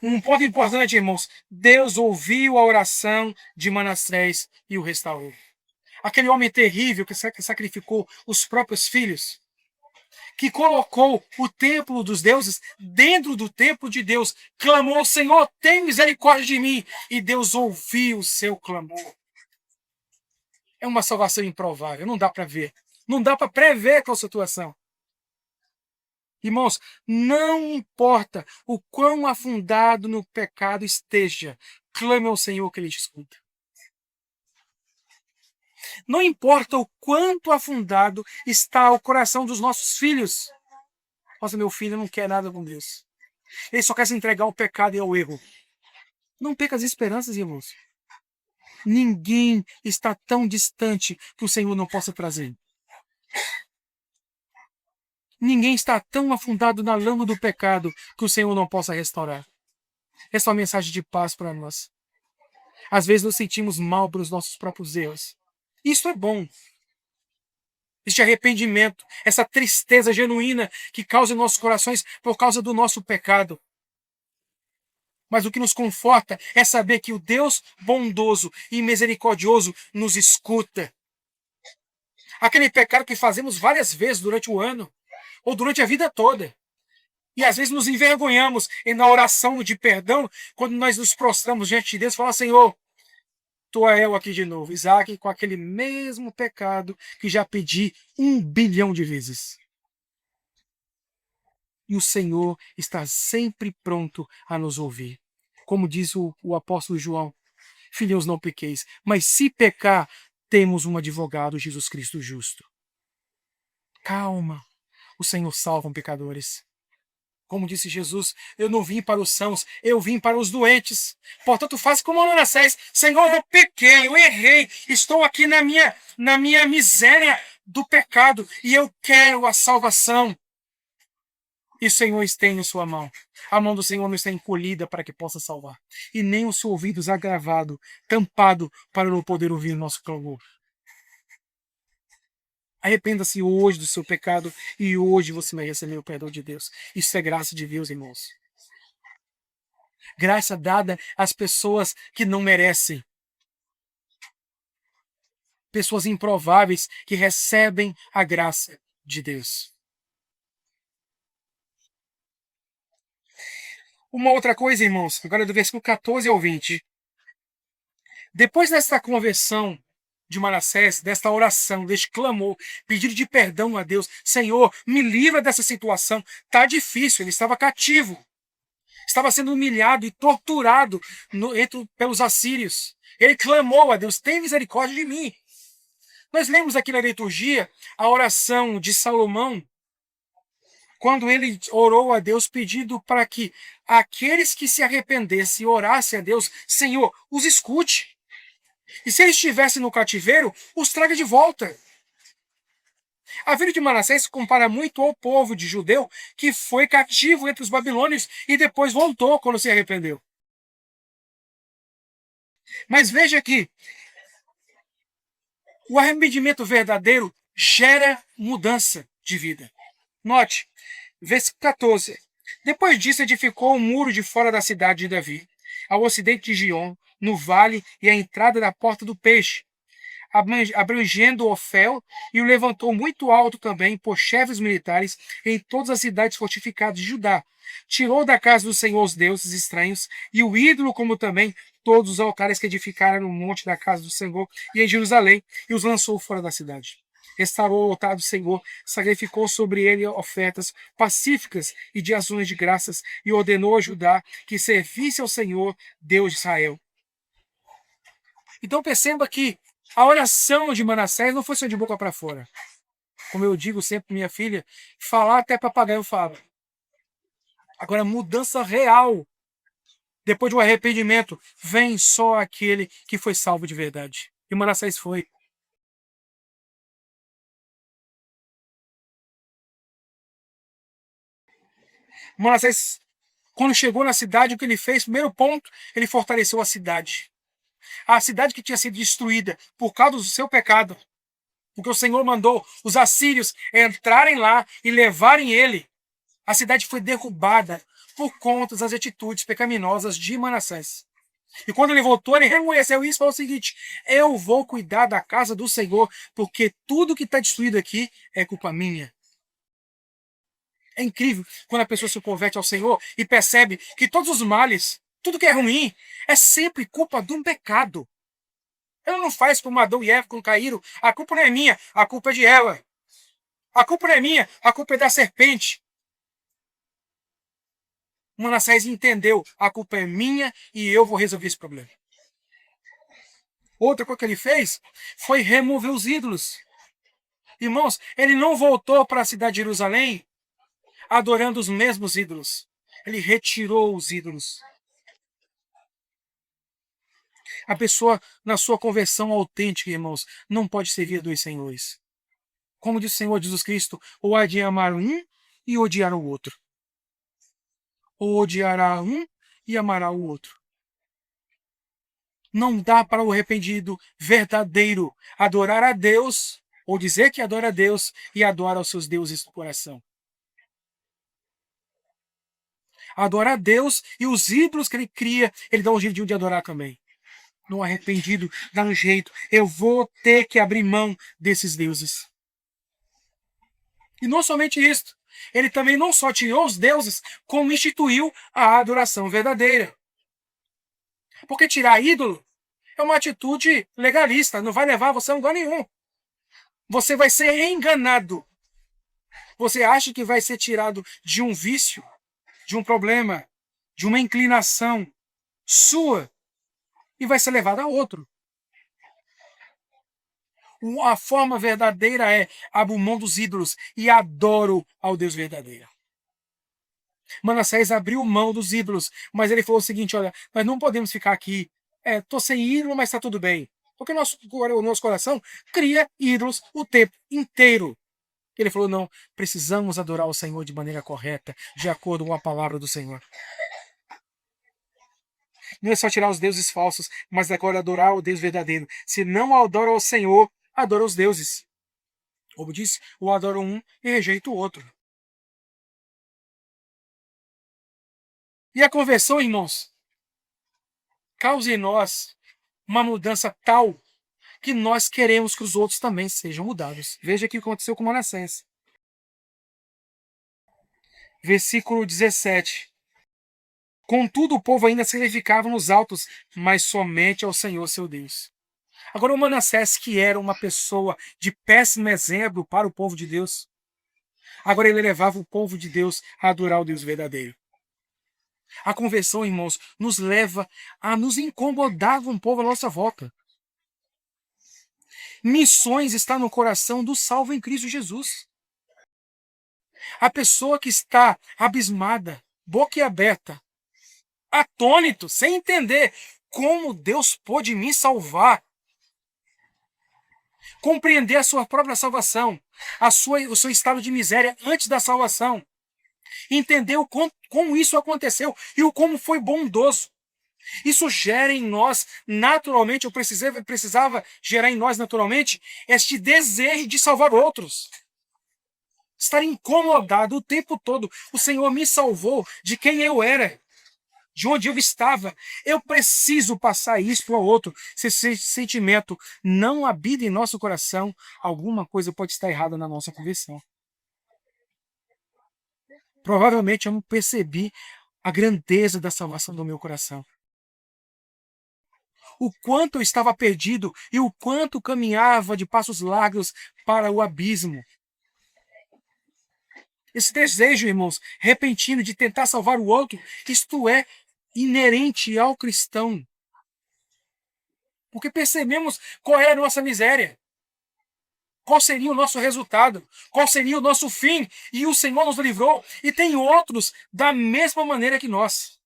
Um ponto importante, irmãos. Deus ouviu a oração de Manassés e o restaurou. Aquele homem terrível que sacrificou os próprios filhos, que colocou o templo dos deuses dentro do templo de Deus, clamou: Senhor, tem misericórdia de mim. E Deus ouviu o seu clamor. É uma salvação improvável, não dá para ver. Não dá para prever qual a situação. Irmãos, não importa o quão afundado no pecado esteja, clame ao Senhor que Ele te escuta. Não importa o quanto afundado está o coração dos nossos filhos. Nossa, meu filho não quer nada com Deus. Ele só quer se entregar ao pecado e ao erro. Não perca as esperanças, irmãos. Ninguém está tão distante que o Senhor não possa trazer. Ninguém está tão afundado na lama do pecado que o Senhor não possa restaurar. Essa é uma mensagem de paz para nós. Às vezes nos sentimos mal pelos nossos próprios erros. Isso é bom. Este arrependimento, essa tristeza genuína que causa em nossos corações por causa do nosso pecado. Mas o que nos conforta é saber que o Deus bondoso e misericordioso nos escuta. Aquele pecado que fazemos várias vezes durante o ano, ou durante a vida toda. E às vezes nos envergonhamos e na oração de perdão, quando nós nos prostramos diante de Deus, falamos: Senhor, tô eu aqui de novo, Isaac, com aquele mesmo pecado que já pedi 1 bilhão de vezes. E o Senhor está sempre pronto a nos ouvir. Como diz o apóstolo João: filhos, não pequeis, mas se pecar, temos um advogado, Jesus Cristo justo. Calma, o Senhor salva pecadores. Como disse Jesus, eu não vim para os sãos, eu vim para os doentes. Portanto, faça como Manassés: Senhor, eu pequei, eu errei, estou aqui na minha miséria do pecado e eu quero a salvação. E o Senhor estende sua mão. A mão do Senhor não está encolhida para que possa salvar. E nem o seu ouvido agravado, tampado, para não poder ouvir o nosso clamor. Arrependa-se hoje do seu pecado e hoje você vai receber o perdão de Deus. Isso é graça de Deus, irmãos. Graça dada às pessoas que não merecem. Pessoas improváveis que recebem a graça de Deus. Uma outra coisa, irmãos, agora do versículo 14 ao 20. Depois desta conversão de Manassés, desta oração, deste clamor, pedido de perdão a Deus: Senhor, me livra dessa situação. Tá difícil, ele estava cativo. Estava sendo humilhado e torturado pelos assírios. Ele clamou a Deus: tem misericórdia de mim. Nós lemos aqui na liturgia a oração de Salomão, quando ele orou a Deus pedindo para que aqueles que se arrependessem e orassem a Deus: Senhor, os escute. E se eles estivessem no cativeiro, os traga de volta. A vida de Manassés se compara muito ao povo de Judeu que foi cativo entre os babilônios e depois voltou quando se arrependeu. Mas veja que o arrependimento verdadeiro gera mudança de vida. Note, versículo 14. Depois disso edificou um muro de fora da cidade de Davi, ao ocidente de Gion, no vale e à entrada da porta do peixe, abrangendo Ofel, e o levantou muito alto também por chefes militares em todas as cidades fortificadas de Judá. Tirou da casa do Senhor os deuses estranhos e o ídolo, como também todos os altares que edificaram no monte da casa do Senhor e em Jerusalém, e os lançou fora da cidade. Restaurou o altar do Senhor, sacrificou sobre ele ofertas pacíficas e de ações de graças, e ordenou a Judá que servisse ao Senhor, Deus de Israel. Então perceba que a oração de Manassés não foi só de boca para fora. Como eu digo sempre para minha filha, falar até papagaio fala. Agora, mudança real. Depois de um arrependimento, vem só aquele que foi salvo de verdade. E Manassés foi. Manassés, quando chegou na cidade, o que ele fez? Primeiro ponto, ele fortaleceu a cidade. A cidade que tinha sido destruída por causa do seu pecado. Porque o Senhor mandou os assírios entrarem lá e levarem ele. A cidade foi derrubada por conta das atitudes pecaminosas de Manassés. E quando ele voltou, ele reconheceu isso e falou o seguinte: eu vou cuidar da casa do Senhor, porque tudo que está destruído aqui é culpa minha. É incrível quando a pessoa se converte ao Senhor e percebe que todos os males, tudo que é ruim, é sempre culpa de um pecado. Ela não faz como Adão e Eva quando caíram. A culpa não é minha, a culpa é de Eva. A culpa não é minha, a culpa é da serpente. Manassés entendeu, a culpa é minha e eu vou resolver esse problema. Outra coisa que ele fez foi remover os ídolos. Irmãos, ele não voltou para a cidade de Jerusalém adorando os mesmos ídolos. Ele retirou os ídolos. A pessoa, na sua conversão autêntica, irmãos, não pode servir a dois senhores. Como diz o Senhor Jesus Cristo, ou há de amar um e odiar o outro. Ou odiará um e amará o outro. Não dá para o arrependido verdadeiro adorar a Deus, ou dizer que adora a Deus e adora os seus deuses do coração. Adora a Deus e os ídolos que ele cria, ele dá um jeitinho de adorar também. No arrependido, dá um jeito. Eu vou ter que abrir mão desses deuses. E não somente isso. Ele também não só tirou os deuses, como instituiu a adoração verdadeira. Porque tirar ídolo é uma atitude legalista, não vai levar você a lugar nenhum. Você vai ser enganado. Você acha que vai ser tirado de um vício, de um problema, de uma inclinação sua, e vai ser levado a outro. A forma verdadeira é abro mão dos ídolos e adoro ao Deus verdadeiro. Manassés abriu mão dos ídolos, mas ele falou o seguinte: olha, nós não podemos ficar aqui. Estou sem ídolo, mas está tudo bem. Porque o nosso coração cria ídolos o tempo inteiro. Ele falou: não, precisamos adorar o Senhor de maneira correta, de acordo com a palavra do Senhor. Não é só tirar os deuses falsos, mas agora adorar o Deus verdadeiro. Se não adora o Senhor, adora os deuses. Como disse, ou adora um e rejeita o outro. E a conversão, irmãos, causa em nós uma mudança tal que nós queremos que os outros também sejam mudados. Veja aqui o que aconteceu com Manassés. Versículo 17. Contudo, o povo ainda sacrificava nos altos, mas somente ao Senhor seu Deus. Agora, o Manassés, que era uma pessoa de péssimo exemplo para o povo de Deus, agora ele levava o povo de Deus a adorar o Deus verdadeiro. A conversão, irmãos, nos leva a nos incomodar com o povo à nossa volta. Missões está no coração do salvo em Cristo Jesus. A pessoa que está abismada, boquiaberta, atônito, sem entender como Deus pôde me salvar, compreender a sua própria salvação, o seu estado de miséria antes da salvação, entender como isso aconteceu e o como foi bondoso. Isso gera em nós naturalmente, precisava gerar em nós naturalmente este desejo de salvar outros. Estar incomodado o tempo todo. O Senhor me salvou de quem eu era. de onde eu estava. Eu preciso passar isso ao outro. Se esse sentimento não habita em nosso coração, alguma coisa pode estar errada na nossa conversão. Provavelmente eu não percebi a grandeza da salvação do meu coração. O quanto eu estava perdido e o quanto caminhava de passos largos para o abismo. Esse desejo, irmãos, repentino de tentar salvar o outro, isto é inerente ao cristão. Porque percebemos qual é a nossa miséria. Qual seria o nosso resultado? Qual seria o nosso fim? E o Senhor nos livrou. E tem outros da mesma maneira que nós.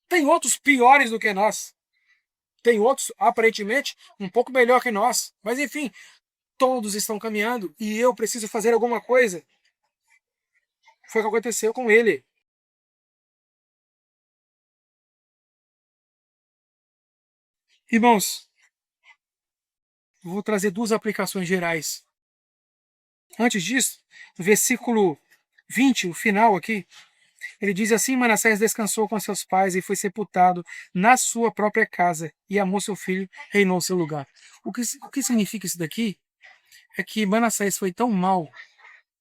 Tem outros piores do que nós. Tem outros, aparentemente, um pouco melhor que nós. Mas, enfim, todos estão caminhando e eu preciso fazer alguma coisa. Foi o que aconteceu com ele. Irmãos, vou trazer duas aplicações gerais. Antes disso, no versículo 20, o final aqui, ele diz assim: Manassés descansou com seus pais e foi sepultado na sua própria casa, e amou seu filho, reinou em seu lugar. O que significa isso daqui? É que Manassés foi tão mal,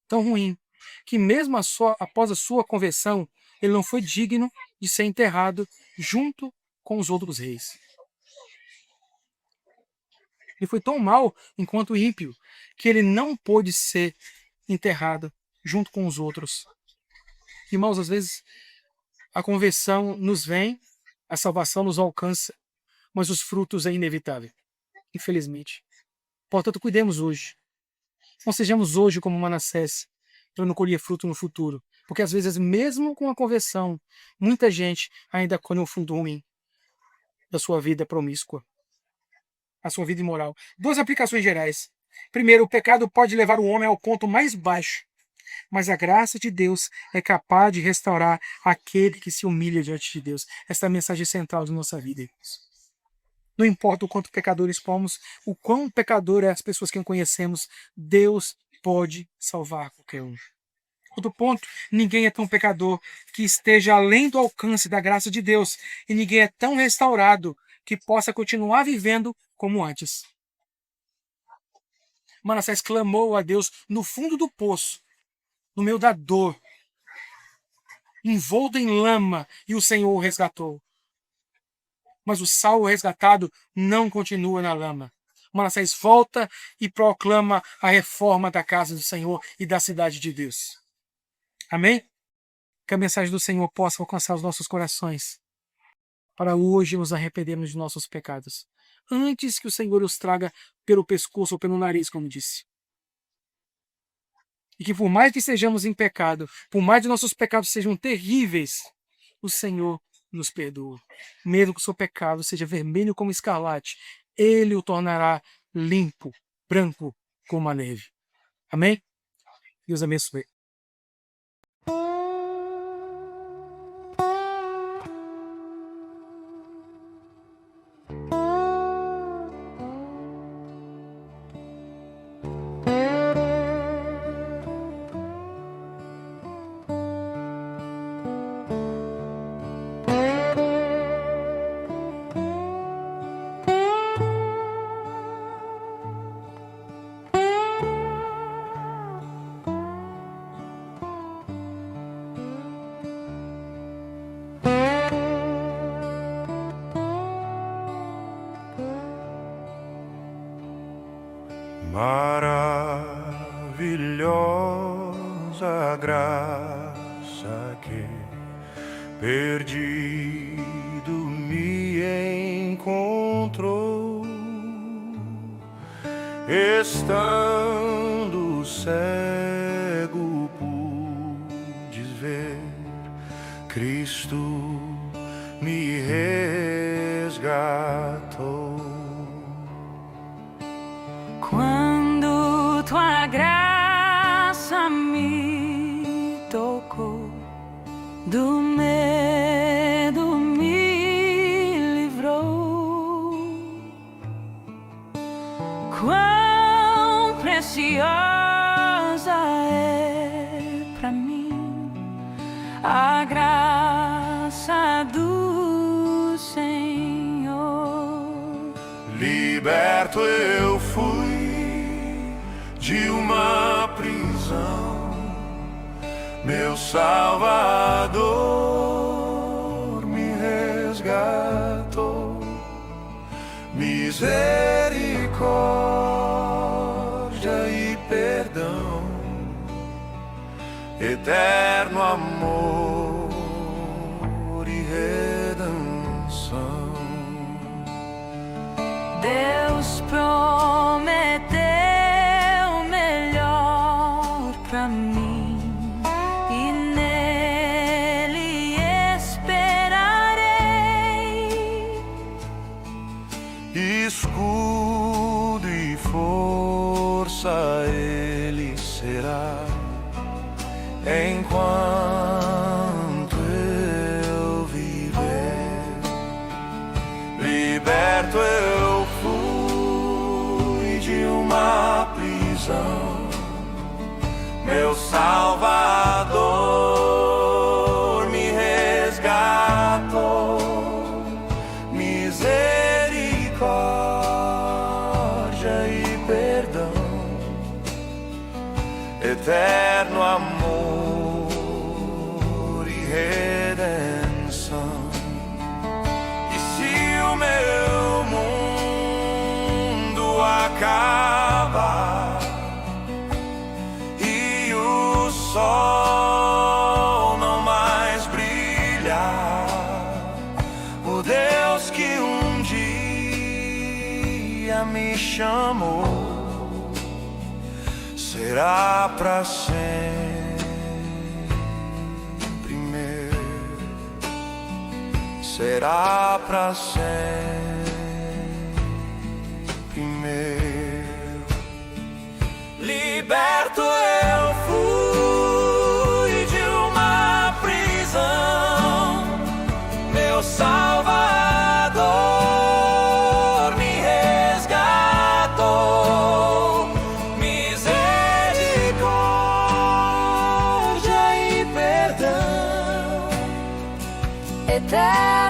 tão ruim, que mesmo após a sua conversão, ele não foi digno de ser enterrado junto com os outros reis. Ele foi tão mal enquanto ímpio que ele não pôde ser enterrado junto com os outros. Irmãos, às vezes a conversão nos vem, a salvação nos alcança, mas os frutos é inevitável, infelizmente. Portanto, cuidemos hoje. Não sejamos hoje como Manassés, para não colher fruto no futuro. Porque às vezes, mesmo com a conversão, muita gente ainda colhe um fruto ruim da sua vida promíscua, a sua vida imoral. Duas aplicações gerais. Primeiro, o pecado pode levar o homem ao ponto mais baixo, mas a graça de Deus é capaz de restaurar aquele que se humilha diante de Deus. Esta é a mensagem central de nossa vida, irmãos. Não importa o quanto pecadores somos, o quão pecador é as pessoas que conhecemos, Deus pode salvar qualquer um. Outro ponto, ninguém é tão pecador que esteja além do alcance da graça de Deus, e ninguém é tão restaurado que possa continuar vivendo como antes. Manassés clamou a Deus no fundo do poço, no meio da dor, envolto em lama, e o Senhor o resgatou. Mas o Saulo resgatado não continua na lama. Manassés volta e proclama a reforma da casa do Senhor e da cidade de Deus. Amém? Que a mensagem do Senhor possa alcançar os nossos corações, para hoje nos arrependermos de nossos pecados, antes que o Senhor os traga pelo pescoço ou pelo nariz, como disse. E que por mais que sejamos em pecado, por mais que nossos pecados sejam terríveis, o Senhor nos perdoa. Mesmo que o seu pecado seja vermelho como escarlate, Ele o tornará limpo, branco como a neve. Amém? Deus abençoe. Maravilhosa graça que perdido me encontrou, estando cego pude ver, Cristo me resgatou. Quando tua graça me tocou, do medo me livrou. Quão preciosa é pra mim a graça liberto eu fui de uma prisão. Meu Salvador me resgatou. Misericórdia e perdão, eterno amor e redenção. Deus prometeu melhor pra mim e nele esperarei. Escudo e força ele será enquanto eu viver. Liberto eu fui de uma prisão. Meu Salvador me resgatou. Misericórdia e perdão, eterno amor e redenção. E se o meu mundo acabar e o sol não mais brilhar, o Deus que um dia me chamou será pra sempre meu, será pra sempre meu. Liberto eu fui de uma prisão. Meu Salvador me resgatou. Misericórdia e perdão, Eterno